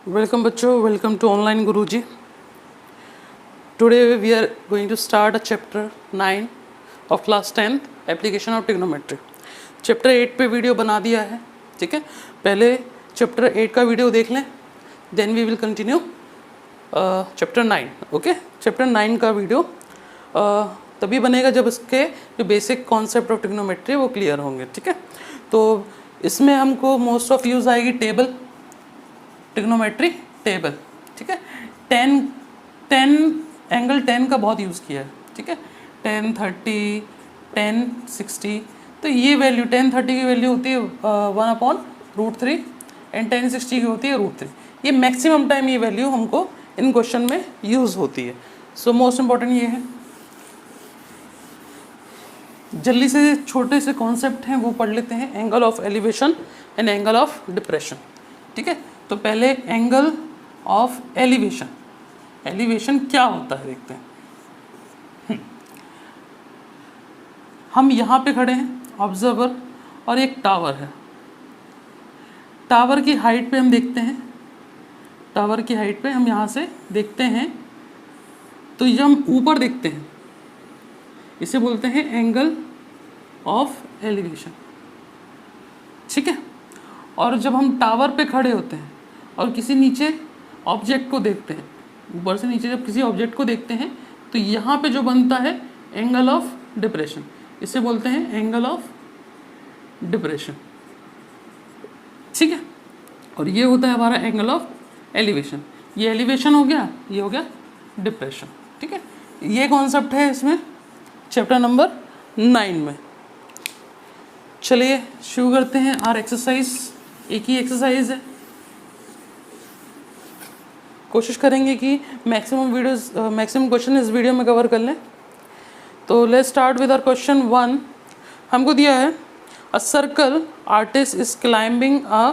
Welcome बच्चों, welcome to online Guruji. Today we are going to start a chapter 9 of class 10th application of trigonometry. Chapter 8 पे video बना दिया है, ठीक है. पहले चैप्टर 8 का वीडियो देख लें, then we will continue chapter 9. Okay, chapter 9 का वीडियो तभी बनेगा जब इसके जो बेसिक कॉन्सेप्ट ऑफ ट्रिग्नोमेट्री वो क्लियर होंगे, ठीक है. तो इसमें हमको मोस्ट ऑफ यूज़ आएगी टेबल, ट्रिग्नोमेट्री टेबल, ठीक है. 10 एंगल 10 का बहुत यूज़ किया है, ठीक है. 10, 30, 10, 60. तो ये वैल्यू 10, 30 की वैल्यू होती है 1/√3 एंड 10, 60 की होती है √3. ये मैक्सिमम टाइम ये वैल्यू हमको इन क्वेश्चन में यूज़ होती है. सो मोस्ट इम्पॉर्टेंट ये है. जल्दी से छोटे से कॉन्सेप्ट हैं वो पढ़ लेते हैं. Angle of elevation and angle of depression, ठीक है. तो पहले एंगल ऑफ एलिवेशन. एलिवेशन क्या होता है देखते हैं. हम यहाँ पे खड़े हैं, ऑब्जर्वर, और एक टावर है. टावर की हाइट पे हम देखते हैं, टावर की हाइट पे हम यहाँ से देखते हैं, तो ये हम ऊपर देखते हैं, इसे बोलते हैं एंगल ऑफ एलिवेशन, ठीक है. और जब हम टावर पे खड़े होते हैं और किसी नीचे ऑब्जेक्ट को देखते हैं, ऊपर से नीचे जब किसी ऑब्जेक्ट को देखते हैं, तो यहाँ पे जो बनता है एंगल ऑफ डिप्रेशन, इसे बोलते हैं एंगल ऑफ डिप्रेशन, ठीक है. और ये होता है हमारा एंगल ऑफ एलिवेशन. ये एलिवेशन हो गया, ये हो गया डिप्रेशन, ठीक है. ये कॉन्सेप्ट है इसमें चैप्टर नंबर 9 में. चलिए शुरू करते हैं आर एक्सरसाइज. एक ही एक्सरसाइज है, कोशिश करेंगे कि मैक्सिमम क्वेश्चन इस वीडियो में कवर कर लें. तो let's start with our question 1. हमको दिया है a circle artist is climbing a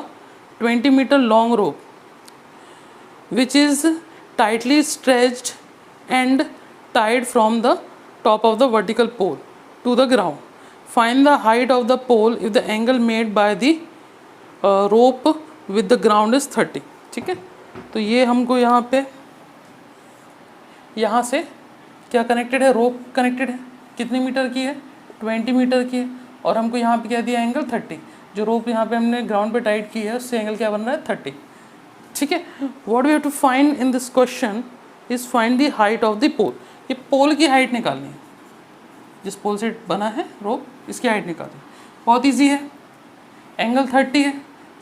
20 metre long rope which is tightly stretched and tied from the top of the vertical pole to the ground. Find the height of the pole if the angle made by the rope with the ground is 30. ठीक है. तो ये हमको यहाँ पे यहाँ से क्या कनेक्टेड है, रोप कनेक्टेड है. कितने मीटर की है, 20 मीटर की है. और हमको यहाँ पे क्या दिया, एंगल 30. जो रोप यहाँ पे हमने ग्राउंड पे टाइट की है उससे एंगल क्या बन रहा है, 30, ठीक है. What we have to find in this question is find the height of the pole. ये पोल की हाइट निकालनी है, जिस पोल से बना है रोप, इसकी हाइट निकालनी है. बहुत इजी है. एंगल 30 है,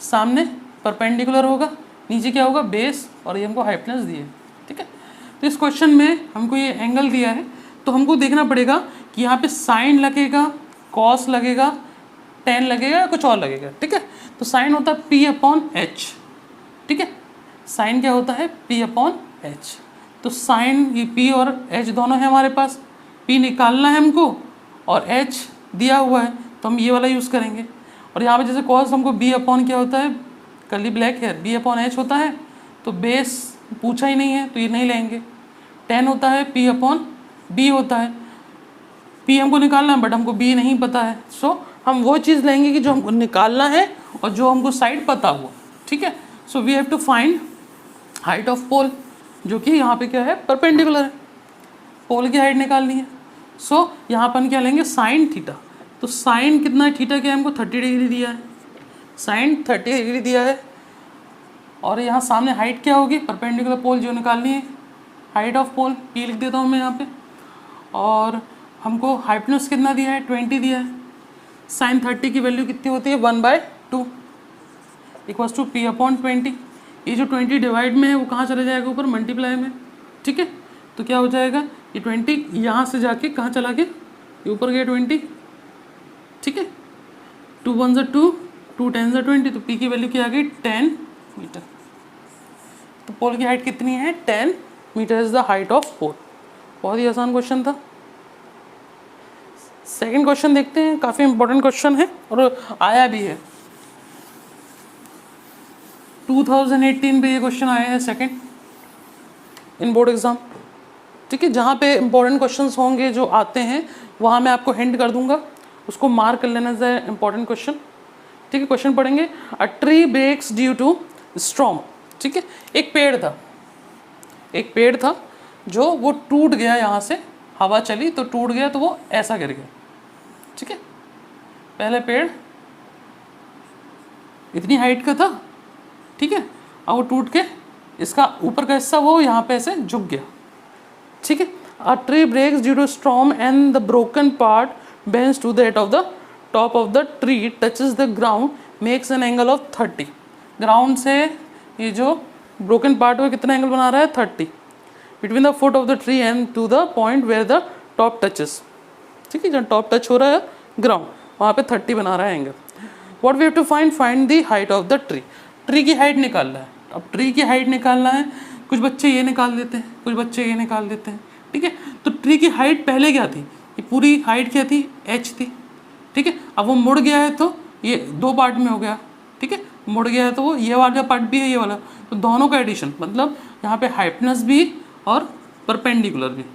सामने परपेंडिकुलर होगा, नीचे क्या होगा, बेस, और ये हमको हाइपोटेन्यूज दी है, ठीक है. तो इस क्वेश्चन में हमको ये एंगल दिया है, तो हमको देखना पड़ेगा कि यहाँ पे साइन लगेगा, कॉस लगेगा, टेन लगेगा या कुछ और लगेगा, ठीक है. तो साइन होता है P/H, ठीक है. साइन क्या होता है, P/H. तो साइन, ये P और H दोनों है हमारे पास. P निकालना है हमको और H दिया हुआ है, तो हम ये वाला यूज़ करेंगे. और यहाँ पे जैसे कॉस हमको B/ क्या होता है, कर्ली ब्लैक हेयर, B/H होता है. तो बेस पूछा ही नहीं है तो ये नहीं लेंगे. टेन होता है P/B होता है. P हमको निकालना है बट हमको B नहीं पता है, सो हम वो चीज़ लेंगे कि जो हमको निकालना है और जो हमको साइड पता हुआ, ठीक है. So we have to find height of pole, जो कि यहाँ पे क्या है, परपेंडिकुलर है. पोल की हाइट निकालनी है. सो यहाँ पर क्या लेंगे, साइन थीटा. तो साइन कितना है, थीटा क्या है, हमको 30 डिग्री दिया है, साइन 30 डिग्री दिया है. और यहाँ सामने हाइट क्या होगी, परपेंडिकुलर पोल जो निकालनी है, हाइट ऑफ पोल P लिख देता हूँ मैं यहाँ पे. और हमको हाइपोटेन्यूज कितना दिया है, 20 दिया है. साइन 30 की वैल्यू कितनी होती है, 1/2 इक्वल्स टू P/20. ये जो 20 डिवाइड में है वो कहाँ चला जाएगा, ऊपर मल्टीप्लाई में, ठीक है. तो क्या हो जाएगा, ये 20 यहाँ से जाके कहाँ चला गया, ये ऊपर गया 20, ठीक है. 2 1 2, 2 10 20. तो P की वैल्यू क्या आ गई, 10 मीटर. तो पोल की हाइट कितनी है, 10 metre is the height of pole. बहुत ही आसान क्वेश्चन था. सेकंड क्वेश्चन देखते हैं, काफ़ी इंपॉर्टेंट क्वेश्चन है और आया भी है. 2018 पे ये क्वेश्चन आया है, सेकंड इन बोर्ड एग्जाम, ठीक है. जहाँ पे इंपॉर्टेंट क्वेश्चंस होंगे जो आते हैं वहाँ मैं आपको हिंट कर दूंगा, उसको मार्क कर लेना है इंपॉर्टेंट क्वेश्चन, ठीक है. क्वेश्चन पढ़ेंगे. A tree breaks due to storm. ठीक है। एक पेड़ था जो वो टूट गया, यहाँ से हवा चली तो टूट गया, तो वो ऐसा गिर गया, ठीक है। पहले पेड़ इतनी हाइट का था, ठीक है, और वो टूट के इसका ऊपर का हिस्सा वो यहाँ पे ऐसे झुक गया, ठीक है। A tree breaks due to storm and the broken part bends to the at of the top of the tree touches the ground makes an angle of 30। Ground से ये जो ब्रोकन पार्ट वो कितना एंगल बना रहा है, 30, between the foot of the tree and to the point where the top touches, ठीक है। जहाँ टॉप टच हो रहा है ग्राउंड, वहाँ पे 30 बना रहा है angle. What we have to find the height of the tree. Tree की हाइट निकालना है। अब ट्री की हाइट निकालना है, कुछ बच्चे ये निकाल देते हैं, कुछ बच्चे ये निकाल देते हैं, ठीक है। तो ट्री की हाइट पहले क्या थी, ये पूरी हाइट क्या थी, h थी, ठीक है। अब वो मुड़ गया है तो ये 2 पार्ट में हो गया, ठीक है। मुड़ गया है तो वो ये वाला पार्ट भी है, ये वाला, तो दोनों का एडिशन, मतलब यहाँ पे हाइपनस भी और परपेंडिकुलर भी,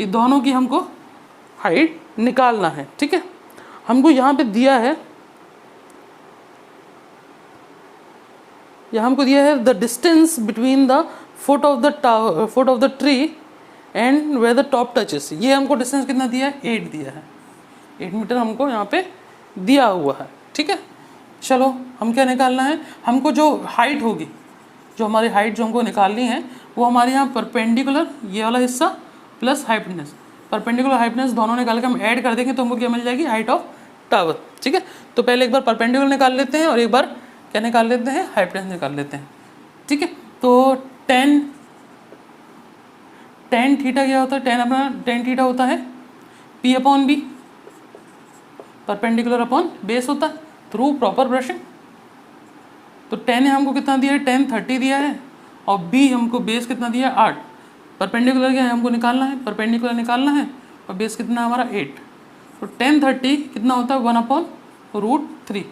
ये दोनों की हमको हाइट निकालना है, ठीक है। हमको यहाँ पे दिया है, यहाँ हमको दिया है the distance between the foot of the tree and where the top touches. ये हमको डिस्टेंस कितना दिया है, 8 दिया है, 8 मीटर हमको यहाँ पे दिया हुआ है, ठीक है। चलो हम क्या निकालना है, हमको जो हाइट होगी, जो हमारी हाइट जो हमको निकालनी है, वो हमारे यहाँ परपेंडिकुलर ये वाला हिस्सा प्लस हाइपनेस, परपेंडिकुलर हाइपनेस दोनों निकाल के हम ऐड कर देंगे तो हमको क्या मिल जाएगी, हाइट ऑफ टावर, ठीक है। तो पहले एक बार परपेंडिकुलर निकाल लेते हैं और एक बार क्या निकाल लेते हैं, हाइपनेस निकाल लेते हैं, ठीक है। तो टेन थीटा क्या होता है, टेन थीटा होता है P upon b, perpendicular upon base होता है थ्रू प्रॉपर ब्रशिंग। तो 10 हमको कितना दिया है, 10 30 दिया है, और B हमको बेस कितना दिया है, 8। परपेंडिकुलर क्या है हमको निकालना है, परपेंडिकुलर निकालना है, और बेस कितना हमारा 8। तो 10 30 कितना होता है, 1/√3,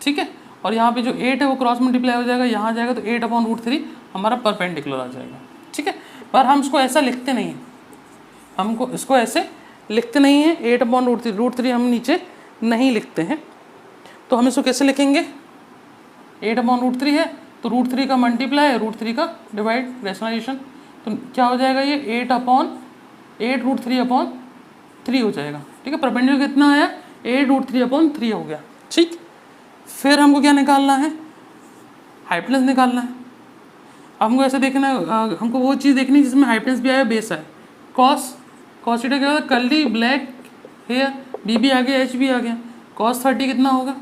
ठीक है। और यहाँ पे जो 8 है वो क्रॉस मल्टीप्लाई हो जाएगा, यहाँ जाएगा तो 8/√3 हमारा परपेंडिकुलर आ जाएगा, ठीक है। पर हम इसको ऐसा लिखते नहीं हैं, हमको इसको ऐसे लिखते नहीं हैं, 8/√3 हम नीचे नहीं लिखते हैं। तो हम इसको कैसे लिखेंगे, 8/√3 है तो √3 का मल्टीप्लाई है, √3 का डिवाइड, रैशनलाइजेशन, तो क्या हो जाएगा ये 8/√3/3 हो जाएगा, ठीक है। परपेंडिकुलर कितना आया, 8√3/3 हो गया, ठीक। फिर हमको क्या निकालना है, हाइपनेस निकालना है। अब हमको ऐसे देखना है, हमको वो चीज़ देखनी है जिसमें हाइपनेस भी आया, बेस आया। कॉस थीटा क्या होता है, कर्ली ब्लैक हेयर, बी भी आ गया, एच भी आ गया। cos 30 कितना होगा,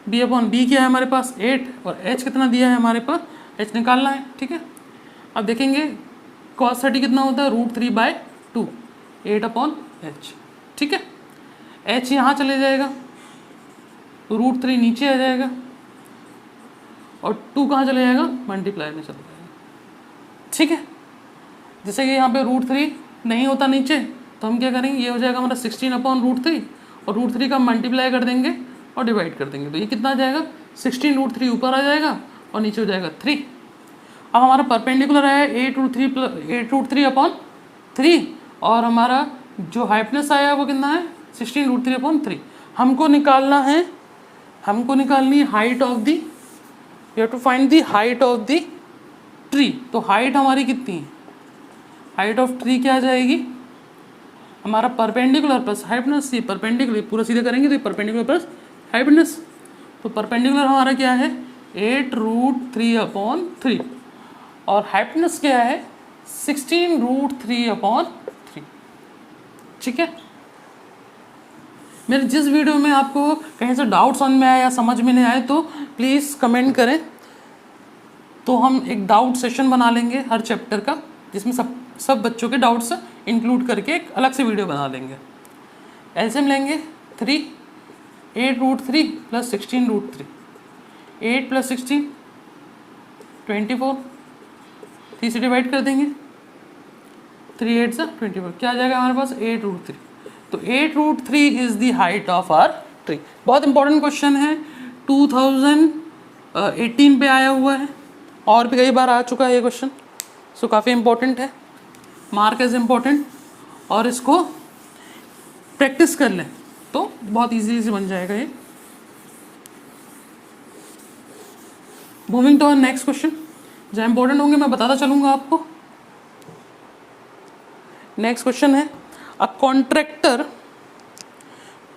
b अपॉन बी क्या है हमारे पास 8, और h कितना दिया है हमारे पास, h निकालना है, ठीक है। अब देखेंगे cos 30 कितना होता है, √3/2, 8/h, ठीक है। h यहाँ चले जाएगा, √3 नीचे आ जाएगा, और 2 कहाँ चले जाएगा, मल्टीप्लाई में चला जाएगा, ठीक है। जैसे कि यहाँ पे √3 नहीं होता नीचे, तो हम क्या करेंगे, ये हो जाएगा हमारा 16/√3, और +3 का मल्टीप्लाई कर देंगे और डिवाइड कर देंगे, तो ये कितना आ जाएगा, 16√3 ऊपर आ जाएगा और नीचे हो जाएगा 3। अब हमारा परपेंडिकुलर आया 8√3/3, और हमारा जो हाइपनेस आया वो कितना है, 16√3/3। हमको निकालनी है height of the, we have to find the height of the tree. तो हाइट हमारी कितनी है, हाइट ऑफ ट्री क्या आ जाएगी, हमारा परपेंडिकुलर प्लस हाइपनेस, ये परपेंडिकुलर पूरा सीधे करेंगे तो ये परपेंडिकुलर प्लस हाइपनेस। तो परपेंडिकुलर हमारा क्या है, 8√3/3, और हाइपनेस क्या है, 16√3/3, ठीक है। मेरे जिस वीडियो में आपको कहीं से डाउट समझ में आया या समझ में नहीं आए तो प्लीज़ कमेंट करें, तो हम एक डाउट सेशन बना लेंगे हर चैप्टर का, जिसमें सब बच्चों के डाउट्स इंक्लूड करके एक अलग से वीडियो बना देंगे। एलसीएम लेंगे 3, 8√3 + 16√3, 8 + 16 24, 3 से डिवाइड कर देंगे, 3 8 से 24, क्या आ जाएगा हमारे पास 8√3। तो 8√3 is the height of our tree. बहुत इंपॉर्टेंट क्वेश्चन है, 2018 पे आया हुआ है, और भी कई बार आ चुका है ये क्वेश्चन, सो काफ़ी इंपॉर्टेंट है, मार्क एज इम्पॉर्टेंट, और इसको प्रैक्टिस कर लें तो बहुत इजीली बन जाएगा ये। मूविंग टू नेक्स्ट क्वेश्चन, जो इंपॉर्टेंट होंगे मैं बताता चलूँगा आपको। नेक्स्ट क्वेश्चन है, a contractor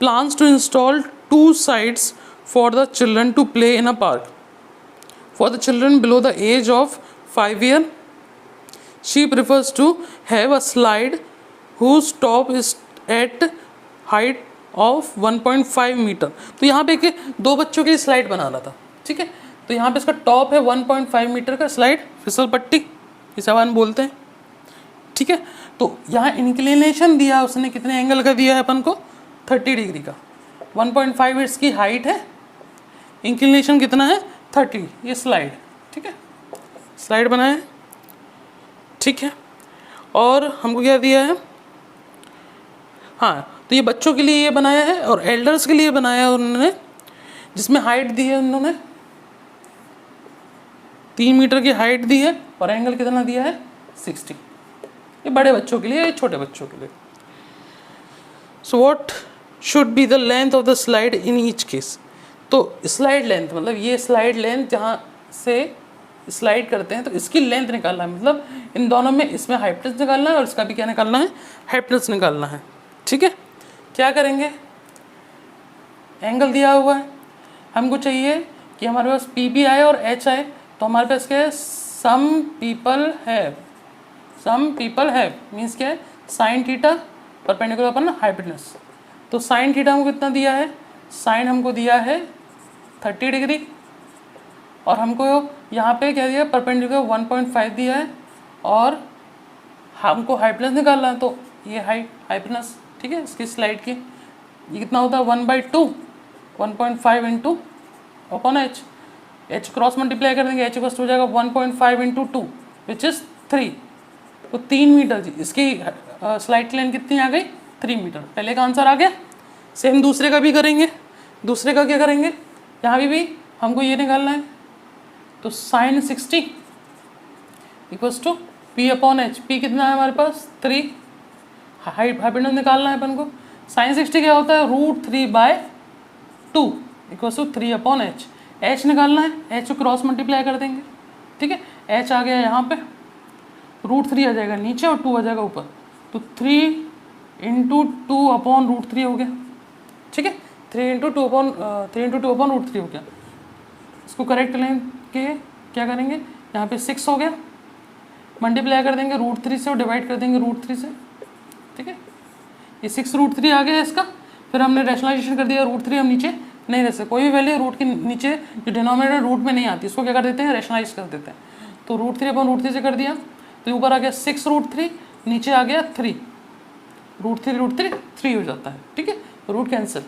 plans to install 2 sites for the children to play in a park. For the children below the age of 5 years, she prefers to have a slide whose top is at height of 1.5 metre. तो यहाँ पे दो बच्चों के लिए slide बना रहा था, ठीक है। तो यहाँ पे इसका टॉप है 1.5 मीटर का स्लाइड, फिसल पट्टी इसे अपन बोलते हैं, ठीक है। तो यहाँ इंक्लिनेशन दिया उसने, कितने एंगल का दिया है अपन को, 30 डिग्री का। 1.5 इसकी हाइट है, इंक्लिनेशन कितना है 30, ये स्लाइड, ठीक है, स्लाइड बनाया है, ठीक है। और हमको क्या दिया है, हाँ, तो ये बच्चों के लिए ये बनाया है और एल्डर्स के लिए बनाया है उन्होंने, जिसमें हाइट दी है उन्होंने 3 मीटर की हाइट दी है और एंगल कितना दिया है 60। ये बड़े बच्चों के लिए, ये छोटे बच्चों के लिए। So what should be the length of the slide in each case. तो स्लाइड लेंथ मतलब ये स्लाइड लेंथ जहाँ से स्लाइड करते हैं तो इसकी लेंथ निकालना है, मतलब इन दोनों में, इसमें हाइपटेंस निकालना है और इसका भी क्या निकालना है, हाइपटेंस निकालना है, ठीक है। क्या करेंगे, एंगल दिया हुआ है, हमको चाहिए कि हमारे पास पी भी आए और एच आए। तो हमारे पास क्या है, सम पीपल हैव मीन्स क्या है, sine theta perpendicular upon hypotenuse. तो साइन थीटा हमको कितना दिया है, साइन हमको दिया है 30 डिग्री और हमको यहाँ पे क्या दिया, परपेंडिकुलर 1.5 दिया है और हमको हाइपोटेनस निकालना है। तो ये हाइपोटेनस, ठीक है, इसकी स्लाइड की ये कितना होता है 1/2, 1.5 into upon h, H cross multiply कर देंगे, एच इक्वल हो जाएगा 1.5 इंटू 2 विच इज़ 3। तो 3 मीटर जी, इसकी स्लाइड की लेंथ कितनी आ गई, 3 मीटर। पहले का आंसर आ गया। सेम दूसरे का भी करेंगे। दूसरे का क्या करेंगे, यहाँ भी हमको ये निकालना है। तो sine 60 equals to p upon h, p कितना है हमारे पास 3, हाइपोटेनस निकालना है अपन को। साइन 60 क्या होता है, √3/2 equals to 3 upon h. H निकालना है, एच को क्रॉस मल्टीप्लाई कर देंगे, ठीक है। एच आ गया यहाँ पे, √3 आ जाएगा नीचे और 2 आ जाएगा ऊपर। तो 3 इंटू 2 अपॉन √3 हो गया, ठीक है। 3 इंटू 2 अपॉन √3 हो गया। इसको करेक्ट लेंगे, क्या करेंगे, यहाँ पे 6 हो गया, मल्टीप्लाई कर देंगे √3 से और डिवाइड कर देंगे √3 से, ठीक है। ये 6 √3 आ गया है इसका। फिर हमने रैशनलाइजेशन कर दिया, √3 हम नीचे नहीं रह सकते, कोई भी वैल्यू रूट के नीचे जो डिनोमिनेटर रूट में नहीं आती, इसको क्या कर देते हैं, रैशनलाइज कर देते हैं। तो √3 अपॉन √3 से कर दिया, तो ऊपर आ गया 6 √3, नीचे आ गया 3, √3 3 हो जाता है, ठीक है। रूट कैंसिल,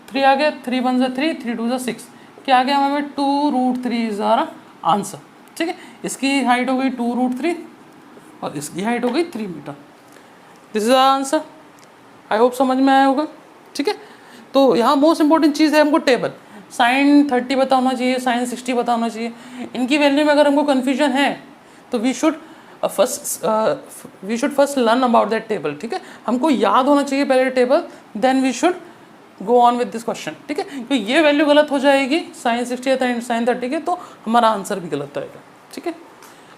3 आ गया, 3 1 ज़ा 3, 3 2 ज़ा 6, क्या आ गया हमें 2 √3 इज आवर आंसर, ठीक है। इसकी हाइट हो गई 2 √3 और इसकी हाइट हो गई 3 metre. This is our answer. I hope समझ में आया होगा, ठीक है। तो यहाँ मोस्ट इंपॉर्टेंट चीज़ है हमको टेबल, साइन 30 पता होना चाहिए, साइन 60 पता होना चाहिए। इनकी वैल्यू में अगर हमको कन्फ्यूजन है तो we should first learn about that table, ठीक है। हमको याद होना चाहिए पहले table, then we should go on with this question, ठीक है। क्योंकि ये वैल्यू गलत हो जाएगी साइन 60 या साइन 30 के, तो हमारा आंसर भी गलत आएगा, ठीक है।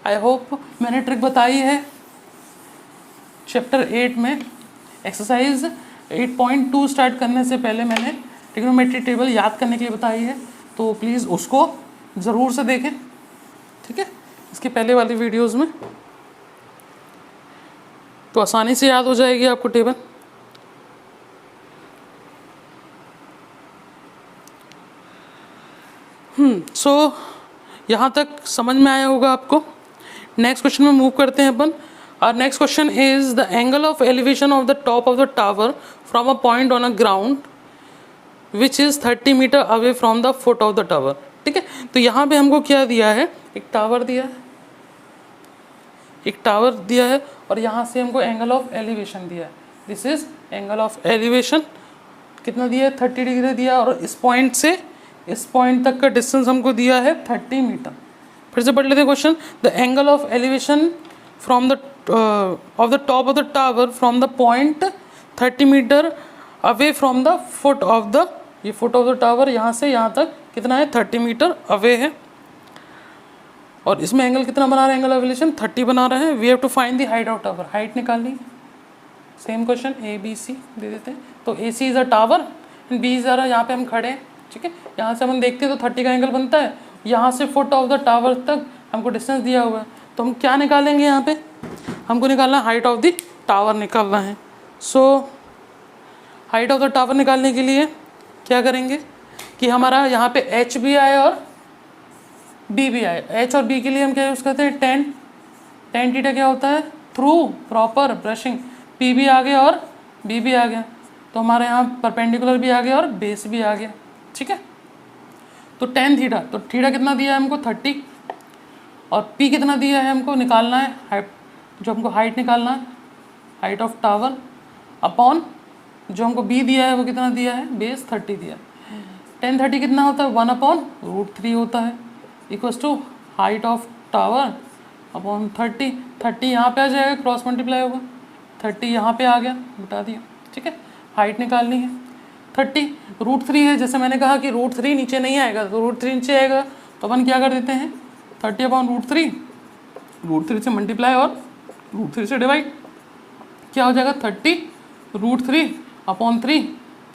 आई होप मैंने ट्रिक बताई है चैप्टर 8 में। एक्सरसाइज 8.2 स्टार्ट करने से पहले मैंने ट्रिग्नोमेट्री टेबल याद करने के लिए बताई है, तो प्लीज़ उसको ज़रूर से देखें, ठीक है, इसके पहले वाली वीडियोस में, तो आसानी से याद हो जाएगी आपको टेबल। सो यहाँ तक समझ में आया होगा आपको। नेक्स्ट क्वेश्चन में मूव करते हैं अपन। Our next question is the angle of elevation of the top of the tower from a point on a ground which is 30 meter away from the foot of the tower, ठीक है। तो यहाँ पे हमको क्या दिया है, एक टावर दिया है और यहाँ से हमको एंगल ऑफ एलिवेशन दिया है। This is angle of elevation, कितना दिया है 30 डिग्री दिया, और इस पॉइंट से इस पॉइंट तक का डिस्टेंस हमको दिया है 30 मीटर। फिर से पढ़ लेते हैं question. The angle of elevation from the of the top of the tower from the point 30 meter away from the foot of the, ये foot of the tower यहाँ से यहाँ तक कितना है 30 मीटर अवे है। और इसमें एंगल कितना बना रहे हैं, एंगल ऑफ एलिवेशन 30 बना रहे हैं। We have to find the height of tower, height निकालनी है। Same question A B C दे देते हैं। तो A C is a tower and B is यहाँ पे हम खड़े हैं, ठीक है। यहाँ से हम देखते हैं तो 30 का एंगल बनता है। यहाँ से फुट ऑफ द टावर तक हमको डिस्टेंस दिया हुआ है, तो हम क्या निकालेंगे, यहाँ पे हमको निकालना हाइट ऑफ द टावर निकालना है। So height of the tower निकालने के लिए क्या करेंगे कि हमारा यहाँ पे एच भी आए और बी भी आए। एच और बी के लिए हम क्या यूज़ करते हैं, टेन थीटा क्या होता है, थ्रू प्रॉपर ब्रशिंग। पी भी आ गया और बी भी आ गया, तो हमारे यहाँ परपेंडिकुलर भी आ गया और बेस भी आ गया, ठीक है। तो टेन थीटा, तो थीटा कितना दिया है हमको 30, और पी कितना दिया है हमको निकालना है, हाइट जो हमको हाइट निकालना है, हाइट ऑफ टावर अपॉन जो हमको बी दिया है वो कितना दिया है, बेस 30 दिया है। 10 कितना होता है, 1/√3 होता है, equals to height of tower upon 30 यहाँ पे आ जाएगा, क्रॉस मल्टीप्लाई होगा, 30 यहाँ पे आ गया, बता दिया, ठीक है। हाइट निकालनी है 30, √3 है, जैसे मैंने कहा कि √3 नीचे नहीं आएगा, तो √3 नीचे आएगा तो अपन क्या कर देते हैं 30/√3, √3 से मल्टीप्लाई और √3 से डिवाइड, क्या हो जाएगा 30√3/3,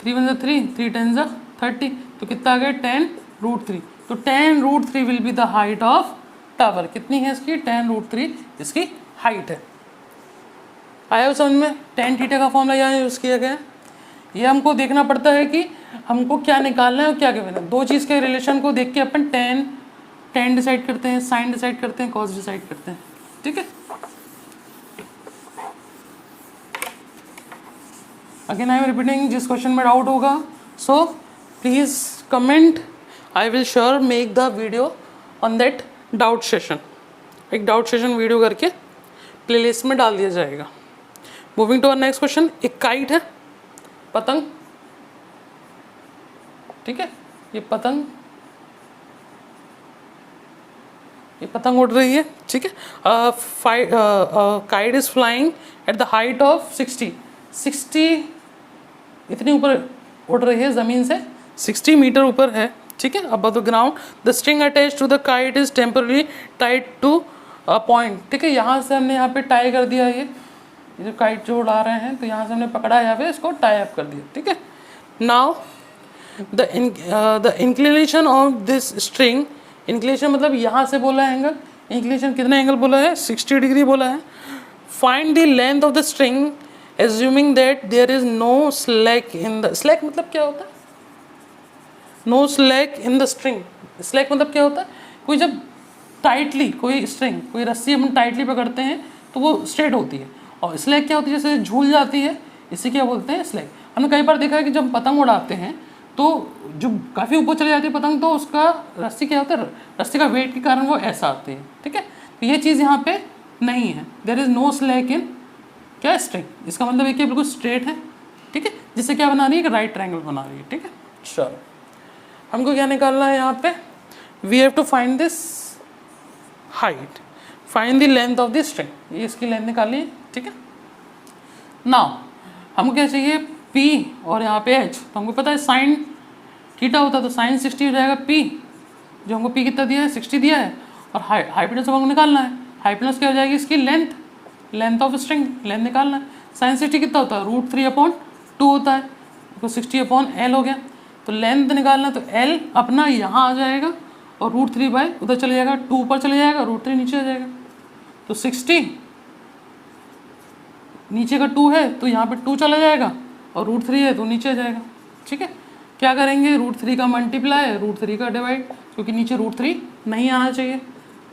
3 1 3, 3 10 30, तो कितना आ गया 10√3। तो 10√3 will be the height of tower. कितनी है इसकी, 10√3 इसकी हाइट है। आया हो समझ में, टेन थीटा का फॉर्मूला यहाँ यूज़ किया गया है। ये हमको देखना पड़ता है कि हमको क्या निकालना है और क्या गिवन है। दो चीज़ के रिलेशन को देख के अपन टेन डिसाइड करते हैं, साइन डिसाइड करते हैं, कॉस डिसाइड करते हैं, ठीक है। अगेन आई एम रिपीटिंग, जिस क्वेश्चन में डाउट होगा so please comment, I will sure make the video on that doubt session. एक डाउट सेशन वीडियो करके प्लेलिस्ट में डाल दिया जाएगा। Moving to our next question, एक काइट है, पतंग, ठीक है। ये पतंग उड़ रही है, ठीक है। Kite is flying at the height of 60 इतनी ऊपर उड़ रही है ज़मीन से, 60 मीटर ऊपर है, ठीक है, above the ground. The string attach to the kite is temporary tied to a point, ठीक है। यहाँ से हमने यहाँ पे टाई कर दिया, ये जो काइट जो उड़ा रहे हैं, तो यहाँ से हमने पकड़ा, यहाँ पे इसको टाई अप कर दिया, ठीक है। Now the inclination of this string, inclination मतलब यहाँ से बोला है एंगल, इंक्लिनेशन कितना एंगल बोला है, 60 डिग्री बोला है। Find the length of the string assuming that there is no slack in the, slack मतलब क्या होता है, no slack in the string. Slack मतलब क्या होता है, कोई जब टाइटली कोई स्ट्रिंग, कोई रस्सी हम टाइटली पकड़ते हैं तो वो स्ट्रेट होती है, और स्लैक क्या होती है, जैसे झूल जाती है, इसे क्या बोलते हैं, स्लैक। हमने कई बार देखा है कि जब पतंग उड़ाते हैं तो जो काफ़ी ऊपर चली जाती है पतंग, तो उसका रस्सी क्या होता है, रस्सी का वेट के कारण वो ऐसा आती है, ठीक है। तो ये चीज़ यहाँ पे नहीं है, देयर इज़ नो स्लैक इन क्या स्ट्रिंग, इसका मतलब है कि बिल्कुल स्ट्रेट है, ठीक है। जिससे क्या बना रही है, कि राइट ट्रायंगल बना रही है, ठीक है। चलो हमको क्या निकालना है यहाँ पे, we have to find this height, find the length of the string, ये इसकी लेंथ निकालनी है, ठीक है। नाउ हमको क्या चाहिए, P और यहाँ पे H, तो हमको पता है साइन थीटा होता है, तो साइन 60 हो जाएगा P, जो हमको P कितना दिया है, 60 दिया है, और हाइपोटेनस हमको निकालना है। हाइपोटेनस क्या हो जाएगी इसकी, लेंथ ऑफ स्ट्रिंग, लेंथ निकालना है। साइन 60 कितना होता है, √3/2 होता है, तो 60/L हो गया। तो लेंथ निकालना, तो L अपना यहाँ आ जाएगा और √3 उधर चले जाएगा, 2 ऊपर चले जाएगा, √3 नीचे आ जाएगा। तो 60 नीचे का 2 है तो यहाँ पे 2 चला जाएगा, और √3 है तो नीचे आ जाएगा, ठीक है। क्या करेंगे, √3 का मल्टीप्लाई, √3 का डिवाइड, क्योंकि नीचे √3 नहीं आना चाहिए।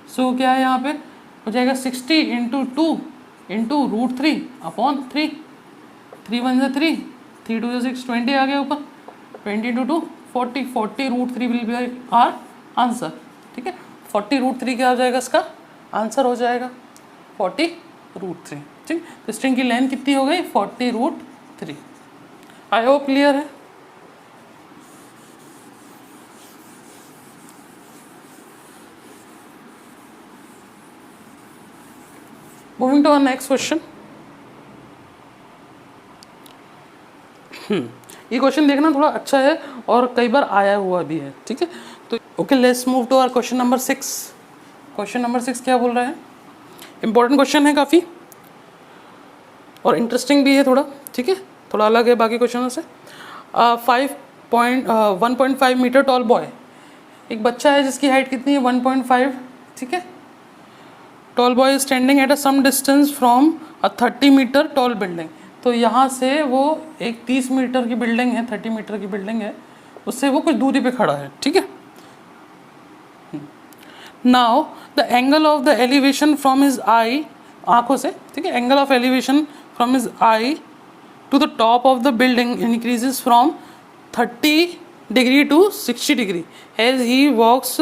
सो क्या है यहाँ पे हो जाएगा 60 × 2 × √3/3, 3 1 3, 3 2 6, 20 आ गया ऊपर, 20 × 2 40, 40 √3 विल बी आर आंसर, ठीक है। 40 √3 क्या हो जाएगा, इसका आंसर हो जाएगा 40 √3, ठीक। तो स्ट्रिंग की लेंथ कितनी हो गई, 40 √3। आई होप क्लियर है। Moving to our next question. ये क्वेश्चन देखना थोड़ा अच्छा है और कई बार आया हुआ भी है, ठीक है। तो okay, let's move to our question number 6। Question number 6 क्या बोल रहा है, इंपॉर्टेंट क्वेश्चन है काफ़ी और इंटरेस्टिंग भी है थोड़ा, ठीक है, थोड़ा अलग है बाकी क्वेश्चनों से। 1.5 मीटर टॉल बॉय, एक बच्चा है जिसकी हाइट कितनी है 1.5, ठीक है। Tall boy is standing at a some distance from a 30 metre tall building, तो यहाँ से वो एक 30 मीटर की बिल्डिंग है, 30 मीटर की बिल्डिंग है, उससे वो कुछ दूरी पे खड़ा है, ठीक है। Now the angle of the elevation from his eye, आंखों से, ठीक है, angle of elevation from his eye to the top of the building increases from 30 degree to 60 degree as he walks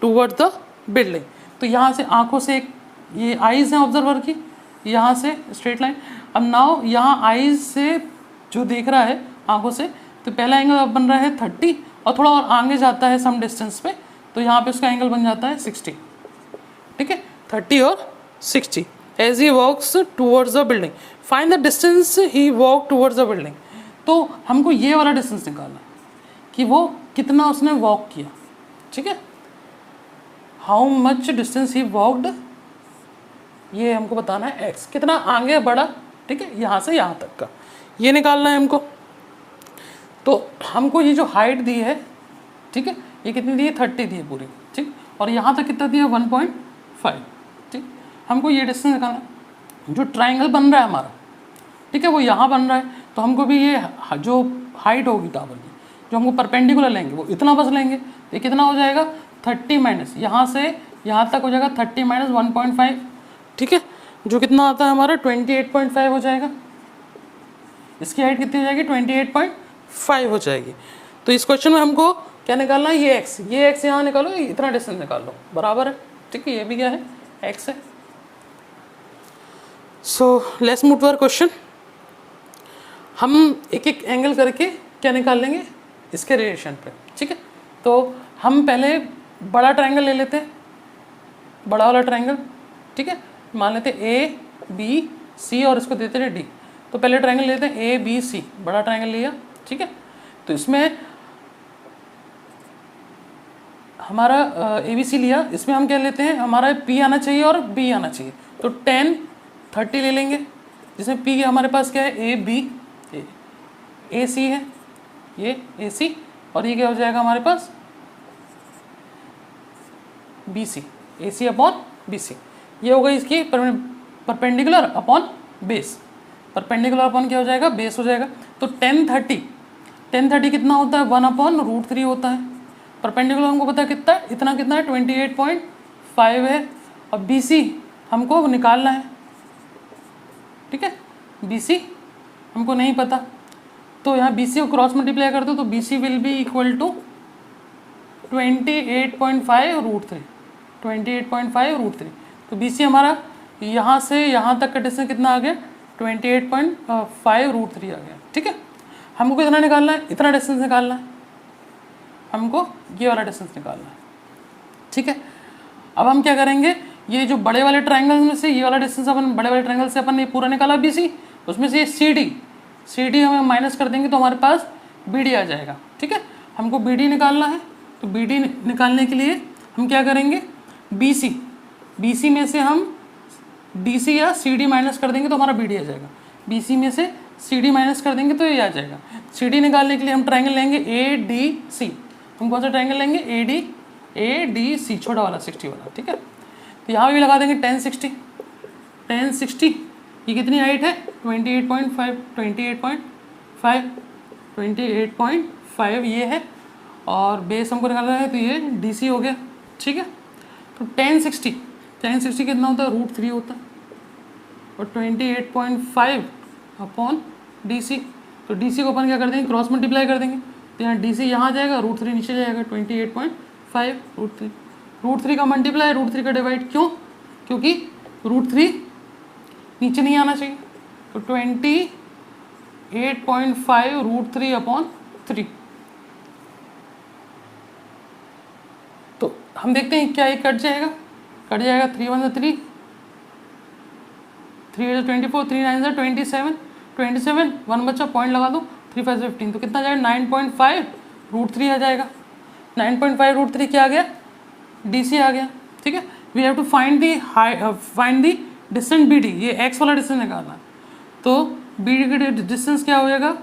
toward the building. तो यहाँ से आंखों से एक, ये आईज हैं ऑब्जर्वर की, यहाँ से स्ट्रेट लाइन। अब नाउ यहाँ आईज से जो देख रहा है आंखों से, तो पहला एंगल अब बन रहा है 30 और थोड़ा और आगे जाता है सम डिस्टेंस पे, तो यहाँ पे उसका एंगल बन जाता है 60, ठीक है, 30 और 60 as he walks towards the building. Find the distance he walk towards the building. तो हमको ये वाला डिस्टेंस निकालना है कि वो कितना उसने वॉक किया, ठीक है, how much distance he walked, ये हमको बताना है एक्स, कितना आगे बढ़ा, ठीक है, यहाँ से यहाँ तक का ये निकालना है हमको। तो हमको ये जो हाइट दी है, ठीक है, ये कितनी दी है 30 दी है पूरी, ठीक, और यहाँ तक कितना दिया 1.5, ठीक। हमको ये डिस्टेंस निकालना है। जो ट्राइंगल बन रहा है हमारा, ठीक है, वो यहाँ बन रहा है, तो हमको भी ये जो हाइट होगी टावर की, जो हमको परपेंडिकुलर लेंगे वो इतना बस लेंगे, ये कितना हो जाएगा 30 माइनस यहाँ से यहाँ तक हो जाएगा 30 माइनस 1.5, ठीक है, जो कितना आता है हमारा 28.5 हो जाएगा। इसकी हाइट कितनी हो जाएगी 28.5 हो जाएगी। तो इस क्वेश्चन में हमको क्या निकालना है, ये एक्स यहाँ निकालो, इतना डिस्टेंस निकाल लो, बराबर है, ठीक है, ये भी क्या है एक्स है। So let's move to our question. हम एक एक एंगल करके क्या निकाल लेंगे इसके रिलेशन पे, ठीक है। तो हम पहले बड़ा ट्रायंगल ले लेते हैं, बड़ा वाला ट्रायंगल, ठीक है, मान लेते हैं ए बी सी और इसको देते हैं डी। तो पहले ट्रायंगल लेते हैं ए बी सी, बड़ा ट्रायंगल लिया, ठीक है। तो इसमें हमारा ए बी सी लिया, इसमें हम क्या लेते हैं, हमारा पी आना चाहिए और बी आना चाहिए, तो 10 30 ले लेंगे, जिसमें पी हमारे पास क्या है ए बी, ए सी है, ये ए सी, और ये क्या हो जाएगा हमारे पास बी सी, ए सी अपॉन बी सी, ये होगा इसकी perpendicular upon base, perpendicular upon क्या हो जाएगा बेस हो जाएगा। तो 10 30 कितना होता है 1/√3 होता है, परपेंडिकुलर हमको पता है कितना है, इतना कितना है 28.5 है, और बी सी हमको निकालना है, ठीक है, बी सी हमको नहीं पता, तो यहाँ बी सी को क्रॉस मल्टीप्लाई कर दो, तो B C will be equal to 28.5√3, 28.5√3। तो बी सी हमारा यहाँ से यहाँ तक का डिस्टेंस कितना आ गया 28.5√3 आ गया, ठीक है। हमको कितना निकालना है, इतना डिस्टेंस निकालना है, हमको ये वाला डिस्टेंस निकालना है, ठीक है। अब हम क्या करेंगे, ये जो बड़े वाले ट्रायंगल में से ये वाला डिस्टेंस अपन बड़े वाले ट्रायंगल से अपन ने पूरा निकाला बी सी, उसमें से ये सी डी हम माइनस कर देंगे तो हमारे पास बी डी आ जाएगा, ठीक है। हमको बी डी निकालना है, तो बी डी निकालने के लिए हम क्या करेंगे, बी सी में से हम डी सी या सी डी माइनस कर देंगे तो हमारा बी डी आ जाएगा, बी सी में से सी डी माइनस कर देंगे तो ये आ जाएगा। सी डी निकालने के लिए हम ट्रायंगल लेंगे ए डी सी, हम कौन सा ट्रायंगल लेंगे ए डी सी, छोटा वाला 60 वाला, ठीक है। तो यहाँ भी लगा देंगे 10 60, ये कितनी हाइट है 28.5 ये है, और बेस हमको निकालना है, तो ये डी सी हो गया, ठीक है। तो 10 60 कितना होता है √3 होता है, और 28.5 अपॉन डी सी, तो डी सी को अपन क्या कर देंगे क्रॉस मल्टीप्लाई कर देंगे, तो यहाँ डी सी यहाँ आ जाएगा, √3 नीचे जाएगा, 28.5 √3 का मल्टीप्लाई √3 का डिवाइड, क्यों, क्योंकि √3 नीचे नहीं आना चाहिए, तो 28.5 √3 अपॉन 3। तो हम देखते हैं क्या ये कट जाएगा 3 1 3, 3 24, 3 9 27, 1 बच्चा पॉइंट लगा दो, 3 5 15, तो कितना जाएगा 9.5 √3 आ जाएगा, 9.5 √3 क्या आ गया डी सी आ गया, ठीक है। We have to find the distance B D, ये एक्स वाला डिस्टेंस निकालना है। तो बी डी का डिस्टेंस क्या हो जाएगा,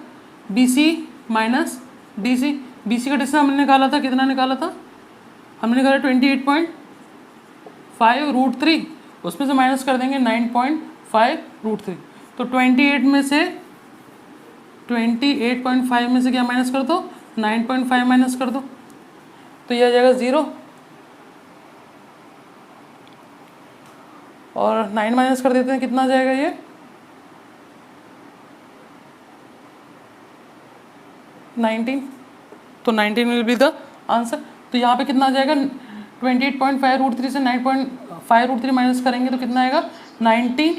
B C minus D C. B C का डिस्टेंस हमने निकाला था, कितना निकाला था, हमने निकाला 28.5 रूट 3, उसमें से माइनस कर देंगे 9.5 रूट 3। तो 28.5 में से क्या माइनस कर दो, 9.5 माइनस कर दो, तो ये आ जाएगा 0, और 9 माइनस कर देते हैं, कितना आ जाएगा ये, 19। तो 19 विल बी द आंसर। तो यहाँ पे कितना आ जाएगा, 28.5 रूट 3 से 9.5 रूट 3 माइनस करेंगे तो कितना आएगा, 19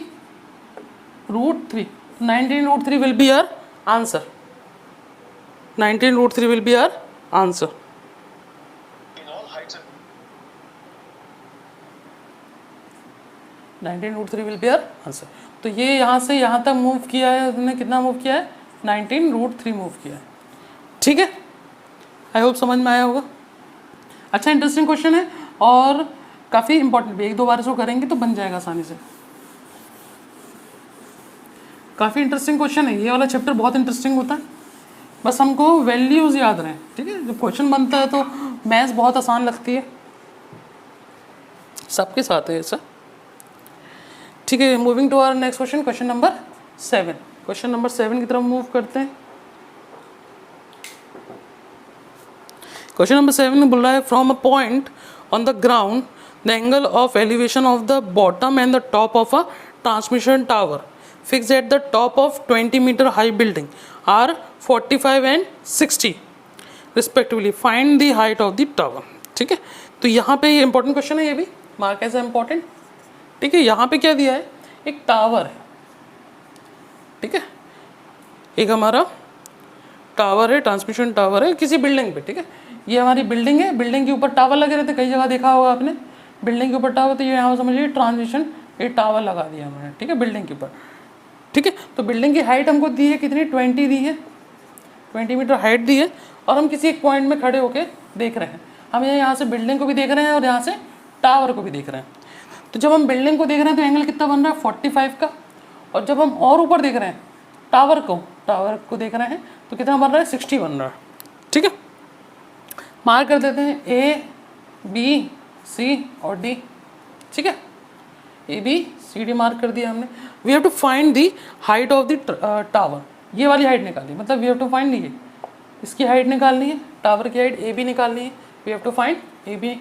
root 3। 19 root 3 will be our answer. 19 root 3 will be our answer. 19 root 3 will be our answer. तो ये यहाँ से यहाँ तक मूव किया है, उसने कितना मूव किया है, 19 रूट 3 मूव किया है। ठीक है, आई होप समझ में आया होगा। अच्छा इंटरेस्टिंग क्वेश्चन है और काफ़ी इंपॉर्टेंट भी, एक दो बार इसको करेंगे तो बन जाएगा आसानी से। काफ़ी इंटरेस्टिंग क्वेश्चन है, ये वाला चैप्टर बहुत इंटरेस्टिंग होता है, बस हमको वैल्यूज़ याद रहें। ठीक है, जब क्वेश्चन बनता है तो मैथ्स बहुत आसान लगती है, सबके साथ है ऐसा। ठीक है, moving to our next question, question number 7। Question number 7 की तरफ मूव करते हैं। क्वेश्चन नंबर 7 में बोल रहा है, from a point on the ground the angle of elevation of the bottom and the top of a transmission tower fix at the top of 20 metre high building are 45 and 60 respectively, find the height of the tower. ठीक है, तो यहाँ पे ये important question है, ये भी mark as important. ठीक है, यहाँ पे क्या दिया है, एक टावर है। ठीक है, एक हमारा टावर है, ट्रांसमिशन टावर है किसी बिल्डिंग पे। ठीक है, ये हमारी बिल्डिंग है, बिल्डिंग के ऊपर टावर लगे रहते, कई जगह देखा होगा आपने, बिल्डिंग के ऊपर टावर। तो ये यहाँ समझिए ट्रांसमिशन, ये टावर लगा दिया हमने। ठीक है, बिल्डिंग के ऊपर। ठीक है, तो बिल्डिंग की हाइट हमको दी है कितनी, 20 दी है, 20 मीटर हाइट दी है, और हम किसी एक पॉइंट में खड़े होके देख रहे हैं। हम यहाँ से बिल्डिंग को भी देख रहे हैं और यहाँ से टावर को भी देख रहे हैं। तो जब हम बिल्डिंग को देख रहे हैं तो एंगल कितना बन रहा है, 45 का, और जब हम और ऊपर देख रहे हैं टावर को देख रहे हैं तो कितना बन रहा है, 60 बन रहा है। ठीक है, मार्क कर देते हैं ए बी सी और डी। ठीक है, A B C D mark कर दिया हमने। We have to find the height of the tower, ये वाली हाइट निकाली, मतलब वी हैव टू फाइंड ली, इसकी हाइट निकालनी है, टावर की हाइट ए बी निकालनी है। We have to find A B.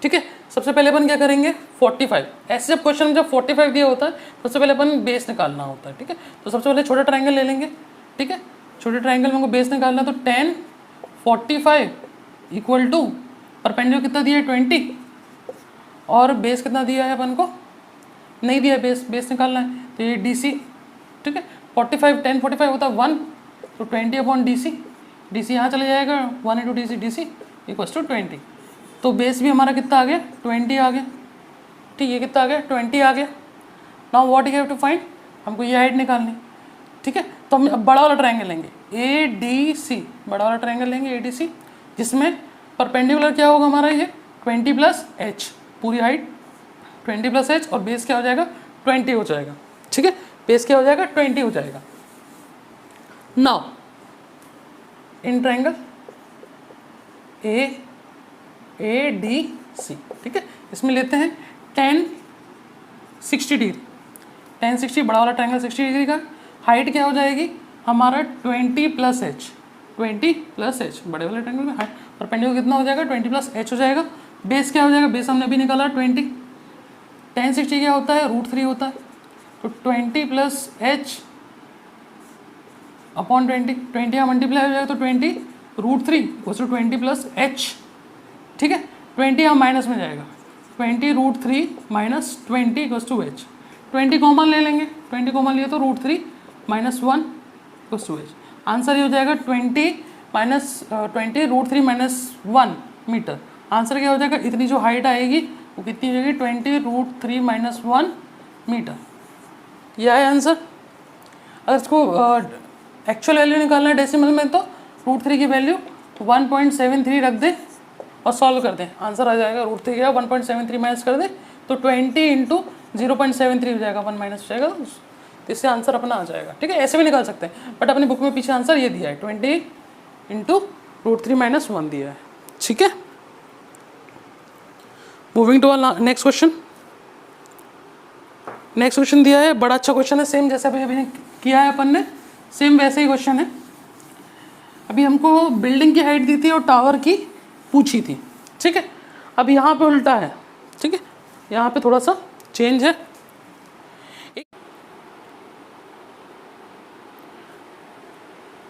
ठीक है, सबसे पहले अपन क्या करेंगे, 45। ऐसे जब क्वेश्चन जब 45 दिया होता है सबसे पहले अपन बेस निकालना होता है। ठीक है, तो सबसे पहले छोटा ट्रायंगल ले लेंगे। ठीक है, छोटे ट्रायंगल में हमको बेस निकालना है, तो 10 45 इक्वल टू परपेंडिकुलर कितना दिया है, 20, और बेस कितना दिया है अपन को, नहीं दिया बेस निकालना है, तो ये डी सी। ठीक है, 45 10 45 होता है 1, तो 20 upon D C, D C यहाँ चले जाएगा, 1 into D C equals to 20। तो बेस भी हमारा कितना आ गया, 20 आ गया। ठीक, ये कितना आ गया, 20 आ गया। Now what you have to find, हमको ये हाइट निकालनी। ठीक है, तो हम अब बड़ा वाला ट्रायंगल लेंगे, ए डी सी, बड़ा वाला ट्रायंगल लेंगे ए डी सी, जिसमें परपेंडिकुलर क्या होगा हमारा, ये 20 प्लस एच, पूरी हाइट 20 प्लस एच, और बेस क्या हो जाएगा, 20 हो जाएगा। ठीक है, बेस क्या हो जाएगा, 20 हो जाएगा। Now in triangle A D C, ठीक है, इसमें लेते हैं 10 60 डिग्री, 10 60, बड़ा वाला ट्रायंगल 60 डिग्री का, हाइट क्या हो जाएगी हमारा 20 प्लस एच, 20 प्लस एच, बड़े वाले ट्रायंगल में हाइट परपेंडिकुलर कितना हो जाएगा, 20 प्लस एच हो जाएगा। बेस क्या हो जाएगा, बेस हमने अभी निकाला 20, 10 60 क्या होता है, √3 होता है, तो 20 प्लस एच अपॉन 20 यहाँ मल्टीप्लाई हो जाएगा, तो 20 √3 इक्वल्स टू 20 प्लस एच। ठीक है, 20 यहाँ माइनस में जाएगा, 20 √3 minus 20 equals to H. 20 common ले लेंगे, 20 कॉमन लिए तो √3 minus 1 equals to H. Answer ये हो जाएगा 20 √3 माइनस 1 मीटर। आंसर क्या हो जाएगा, इतनी जो हाइट आएगी वो कितनी हो जाएगी, 20 √3 माइनस 1 मीटर। यह है आंसर। अगर इसको एक्चुअल वैल्यू निकालना है डेसिमल में, तो √3 की वैल्यू 1.73 रख दे और सॉल्व कर दें, आंसर आ जाएगा √3 क्या 1.73 माइनस कर दें तो 20 इंटू 0.73 हो जाएगा, 1 माइनस हो जाएगा, तो इससे आंसर अपना आ जाएगा। ठीक है, ऐसे भी निकाल सकते हैं, बट अपनी बुक में पीछे आंसर ये दिया है 20 इंटू √3 माइनस 1 दिया है। ठीक है, moving to next question. Next question दिया है, बड़ा अच्छा क्वेश्चन है, सेम जैसा अभी किया है अपन ने, सेम वैसे ही क्वेश्चन है। अभी हमको बिल्डिंग की हाइट दी थी और टावर की पूछी थी। ठीक है, अब यहाँ पे उल्टा है। ठीक है, यहाँ पे थोड़ा सा चेंज है।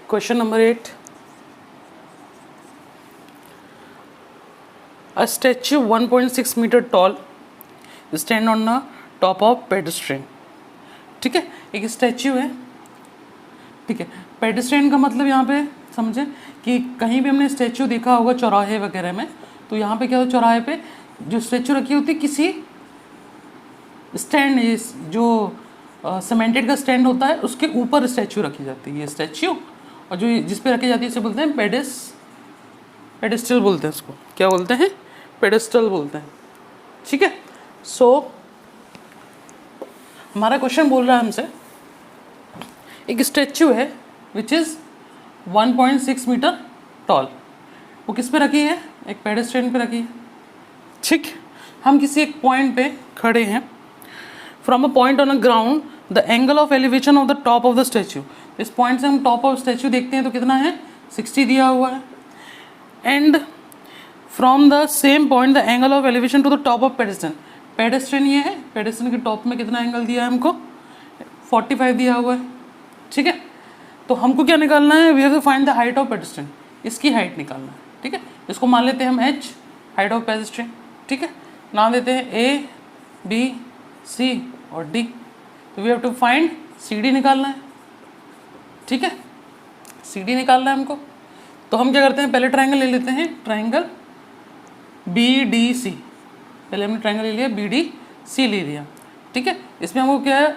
Question number 8, a statue 1.6 metre tall stand on the top of pedestrian. ठीक है, एक स्टैच्यू है। ठीक है, पेडेस्ट्रियन का मतलब यहाँ पे समझें कि कहीं भी हमने स्टैच्यू देखा होगा चौराहे वगैरह में, तो यहाँ पे क्या होता है, चौराहे पे जो स्टैच्यू रखी होती है किसी स्टैंड, जो सीमेंटेड का स्टैंड होता है उसके ऊपर स्टैच्यू रखी जाती है, ये स्टैच्यू, और जो जिस पे रखी जाती है उसे बोलते हैं पेडेस्टल बोलते हैं, उसको क्या बोलते हैं, पेडेस्टल बोलते हैं। ठीक है, सो हमारा क्वेश्चन बोल रहा है हमसे, एक स्टैच्यू है विच इज़ 1.6 मीटर टॉल, वो किस पे रखी है, एक पेडेस्ट्रियन पे रखी है। ठीक, हम किसी एक पॉइंट पे खड़े हैं। From a point on a ground the angle of elevation of the top of the statue, इस पॉइंट से हम टॉप ऑफ स्टैच्यू देखते हैं तो कितना है, 60 दिया हुआ है। And from the same point the angle of elevation to the top of pedestrian, pedestrian ये है, पेडेस्ट्रियन के टॉप में कितना एंगल दिया है हमको, 45 दिया हुआ है। ठीक है, तो हमको क्या निकालना है, we have to find the height of pedestrian, इसकी हाइट निकालना है। ठीक है, इसको मान लेते हैं हम h, हाइट ऑफ पेडेस्ट्रियन। ठीक है, नाम देते हैं A, B, C और D, तो we have to find CD निकालना है। ठीक है, CD निकालना है हमको, तो हम क्या करते हैं, पहले ट्राइंगल ले लेते हैं, ट्राइंगल BDC, पहले हमने ट्राइंगल ले लिया, BDC ले लिया। ठीक है, इसमें हमको क्या है,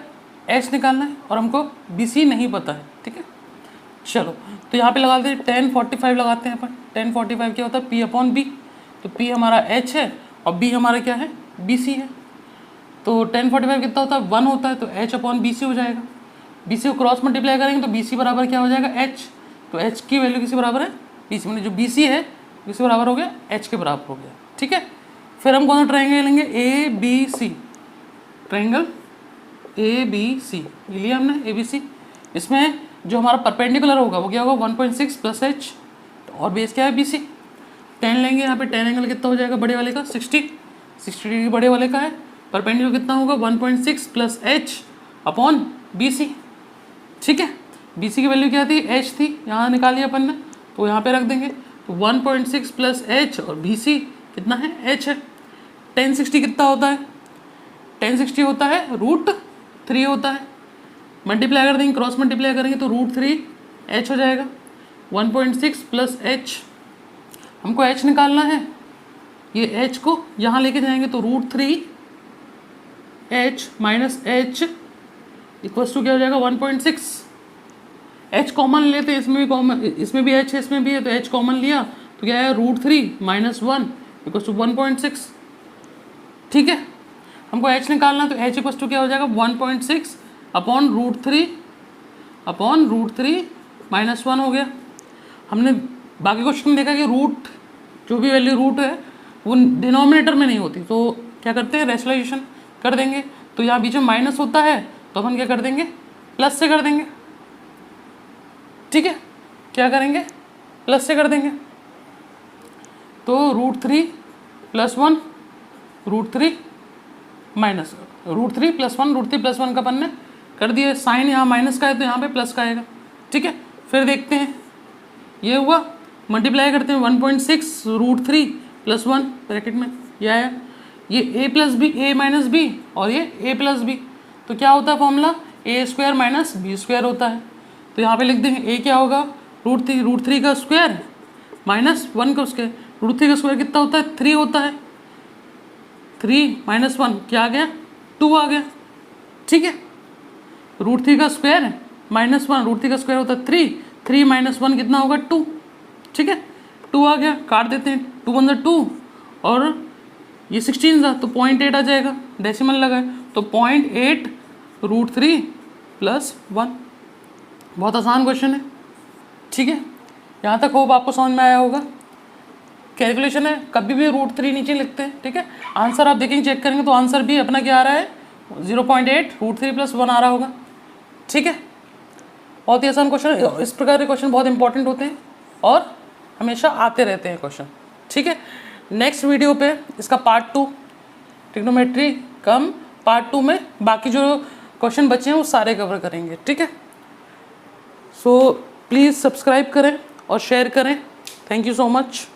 H निकालना है और हमको BC नहीं पता है। ठीक है, चलो तो यहाँ पे लगा देते हैं 10 45 लगाते हैं अपन। 10 45 क्या होता है, P/B, तो P हमारा H है और B हमारा क्या है, BC है। तो 10 45 कितना होता है, 1 होता है, तो H/BC हो जाएगा। BC को क्रॉस मल्टीप्लाई करेंगे तो BC बराबर क्या हो जाएगा, H, तो H की वैल्यू किसी बराबर है, BC, मैंने जो BC है किसी बराबर हो गया, H के बराबर हो गया। ठीक है, फिर हम कौन सा ट्राइंगल लेंगे, ABC, ट्राइंगल ABC लिया हमने, ABC। इसमें जो हमारा परपेंडिकुलर होगा वो क्या होगा, 1.6 प्लस H, और बेस क्या है, BC। 10 लेंगे, यहाँ पे 10 एंगल कितना हो जाएगा बड़े वाले का, 60 डिग्री बड़े वाले का है। परपेंडिकुलर कितना होगा, 1.6 प्लस H अपॉन BC। ठीक है, BC की वैल्यू क्या थी, H थी, यहाँ निकाली अपन ने, तो यहाँ पे रख देंगे, तो 1.6 प्लस H और BC कितना है, H है। 1060 कितना होता है, 1060 होता है √3 होता है, मल्टीप्लाई कर देंगे, क्रॉस मल्टीप्लाई करेंगे तो √3 H हो जाएगा। 1.6 प्लस H, हमको H निकालना है, ये H को यहाँ लेके जाएंगे तो √3 H minus H equals to क्या हो जाएगा, 1.6। H कॉमन लेते हैं, इसमें भी कॉमन, इसमें भी H है, इसमें भी है, तो H कॉमन लिया तो क्या है, √3 माइनस 1 इक्वल्स टू 1.6। ठीक है, हमको H निकालना, तो H इक्वल्स टू क्या हो जाएगा, 1.6 अपॉन √3 माइनस 1 हो गया। हमने बाकी क्वेश्चन में देखा कि रूट, जो भी वैल्यू रूट है वो डिनोमिनेटर में नहीं होती, तो क्या करते हैं, रेशनलाइजेशन कर देंगे। तो यहाँ बीच में माइनस होता है तो अपन क्या कर देंगे, प्लस से कर देंगे। ठीक है, क्या करेंगे, प्लस से कर देंगे, तो √3 प्लस 1 √3 माइनस √3 प्लस 1 √3 प्लस 1 का अपन ने कर दिया। साइन यहाँ माइनस का है तो यहाँ पे प्लस का आएगा। ठीक है, फिर देखते हैं, ये हुआ, मल्टीप्लाई करते हैं, 1.6 √3 प्लस 1 ब्रैकेट में ये आया, ये a plus B, a minus B और ये a प्लस बी, तो क्या होता है फॉर्मूला, a² माइनस b² होता है। तो यहाँ पे लिख देंगे a क्या होगा, √3 का स्क्वायर माइनस 1 का स्क्वायर, √3 का स्क्वायर कितना होता है, 3 होता है, 3 माइनस 1 क्या आ गया, 2 आ गया। ठीक है, √3 का स्क्वायर माइनस 1, √3 का स्क्वायर होता है 3 माइनस 1 कितना होगा, 2। ठीक है, 2 आ गया, काट देते हैं, 2 वन 2 और ये 16 था तो 0.8 आ जाएगा, डेसिमल लगा है तो 0.8√3 + 1। बहुत आसान क्वेश्चन है, ठीक है। यहाँ तक होप आपको समझ में आया होगा। कैलकुलेशन है, कभी भी √3 नीचे लिखते हैं, ठीक है। आंसर आप देखेंगे, चेक करेंगे तो आंसर भी अपना क्या आ रहा है, 0.8√3 + 1 आ रहा होगा, ठीक है। बहुत ही आसान क्वेश्चन है। इस प्रकार के क्वेश्चन बहुत इंपॉर्टेंट होते हैं और हमेशा आते रहते हैं क्वेश्चन, ठीक है। नेक्स्ट वीडियो पे इसका पार्ट 2 ट्रिग्नोमेट्री कम पार्ट 2 में बाकी जो क्वेश्चन बचे हैं वो सारे कवर करेंगे, ठीक है। सो प्लीज़ सब्सक्राइब करें और शेयर करें। Thank you so much.